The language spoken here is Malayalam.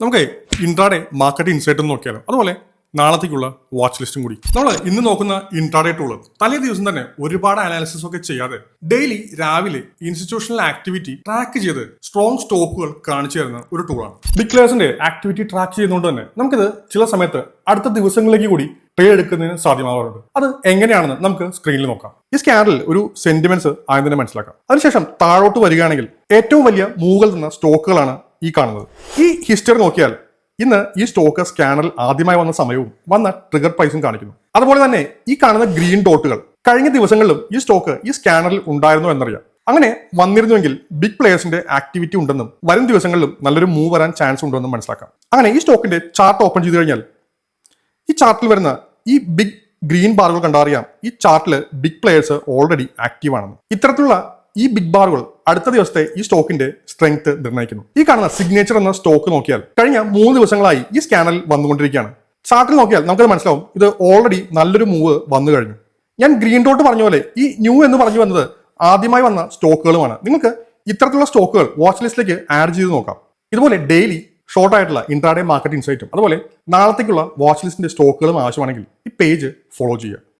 നമുക്ക് ഇൻട്രാഡേ മാർക്കറ്റ് ഇൻസൈറ്റ് ഒന്ന് നോക്കിയാലോ. അതുപോലെ നാളത്തേക്കുള്ള വാച്ച് ലിസ്റ്റും കൂടി. നമ്മൾ ഇന്ന് നോക്കുന്ന ഇൻട്രാഡേ ടൂള് തലേ ദിവസം തന്നെ ഒരുപാട് അനാലിസിസ് ഒക്കെ ചെയ്യാതെ ഡെയിലി രാവിലെ ഇൻസ്റ്റിറ്റ്യൂഷണൽ ആക്ടിവിറ്റി ട്രാക്ക് ചെയ്ത് സ്ട്രോങ് സ്റ്റോക്കുകൾ കാണിച്ചു തരുന്ന ഒരു ടൂളാണ്. ബിഗ് പ്ലേയേഴ്സിന്റെ ആക്ടിവിറ്റി ട്രാക്ക് ചെയ്യുന്നതുകൊണ്ട് തന്നെ നമുക്കിത് ചില സമയത്ത് അടുത്ത ദിവസങ്ങളിലേക്ക് കൂടി ട്രേഡ് എടുക്കുന്നതിന് സാധ്യമാവാറുണ്ട്. അത് എങ്ങനെയാണെന്ന് നമുക്ക് സ്ക്രീനിൽ നോക്കാം. ഈ സ്കാനറിൽ ഒരു സെന്റിമെന്റ്സ് ആദ്യം തന്നെ മനസ്സിലാക്കാം. അതിനുശേഷം താഴോട്ട് വരികയാണെങ്കിൽ ഏറ്റവും വലിയ മൂവുകൾ തന്ന സ്റ്റോക്കുകളാണ് ഈ കാണുന്നത്. ഈ ഹിസ്റ്ററി നോക്കിയാൽ ഇന്ന് ഈ സ്റ്റോക്ക് സ്കാനറിൽ ആദ്യമായി വന്ന സമയവും വന്ന ട്രിഗർ പ്രൈസും കാണിക്കുന്നു. അതുപോലെ തന്നെ ഈ കാണുന്ന ഗ്രീൻ ഡോട്ടുകൾ കഴിഞ്ഞ ദിവസങ്ങളിലും ഈ സ്റ്റോക്ക് ഈ സ്കാനറിൽ ഉണ്ടായിരുന്നു എന്നറിയാം. അങ്ങനെ വന്നിരുന്നുവെങ്കിൽ ബിഗ് പ്ലേയേഴ്സിന്റെ ആക്ടിവിറ്റി ഉണ്ടെന്നും വരും ദിവസങ്ങളിലും നല്ലൊരു മൂവ് വരാൻ ചാൻസ് ഉണ്ടെന്നും മനസ്സിലാക്കാം. അങ്ങനെ ഈ സ്റ്റോക്കിന്റെ ചാർട്ട് ഓപ്പൺ ചെയ്ത് കഴിഞ്ഞാൽ ഈ ചാർട്ടിൽ വരുന്ന ഈ ബിഗ് ഗ്രീൻ ബാറുകൾ കണ്ടറിയാം ഈ ചാർട്ടിൽ ബിഗ് പ്ലേയേഴ്സ് ഓൾറെഡി ആക്റ്റീവ് ആണെന്ന്. ഇത്തരത്തിലുള്ള ഈ ബിഗ് ബാറുകൾ അടുത്ത ദിവസത്തെ ഈ സ്റ്റോക്കിന്റെ സ്ട്രെങ്ത് നിർണ്ണയിക്കുന്നു. ഈ കാണുന്ന സിഗ്നേച്ചർ എന്ന സ്റ്റോക്ക് നോക്കിയാൽ കഴിഞ്ഞ 3 ദിവസങ്ങളായി ഈ സ്കാനറിൽ വന്നുകൊണ്ടിരിക്കുകയാണ്. ചാർട്ടിൽ നോക്കിയാൽ നമുക്കത് മനസ്സിലാവും ഇത് ഓൾറെഡി നല്ലൊരു മൂവ് വന്നു കഴിഞ്ഞു. ഞാൻ ഗ്രീൻ ഡോട്ട് പറഞ്ഞ പോലെ ഈ ന്യൂ എന്ന് പറഞ്ഞു വന്നത് ആദ്യമായി വന്ന സ്റ്റോക്കുകളുമാണ്. നിങ്ങൾക്ക് ഇത്തരത്തിലുള്ള സ്റ്റോക്കുകൾ വാച്ച് ലിസ്റ്റിലേക്ക് ആഡ് ചെയ്ത് നോക്കാം. ഇതുപോലെ ഡെയിലി ഷോർട്ട് ആയിട്ടുള്ള ഇൻട്രാഡേ മാർക്കറ്റ് ഇൻസൈറ്റും അതുപോലെ നാളത്തേക്കുള്ള വാച്ച് ലിസ്റ്റിന്റെ സ്റ്റോക്കുകളും ആവശ്യമാണെങ്കിൽ ഈ പേജ് ഫോളോ ചെയ്യുക.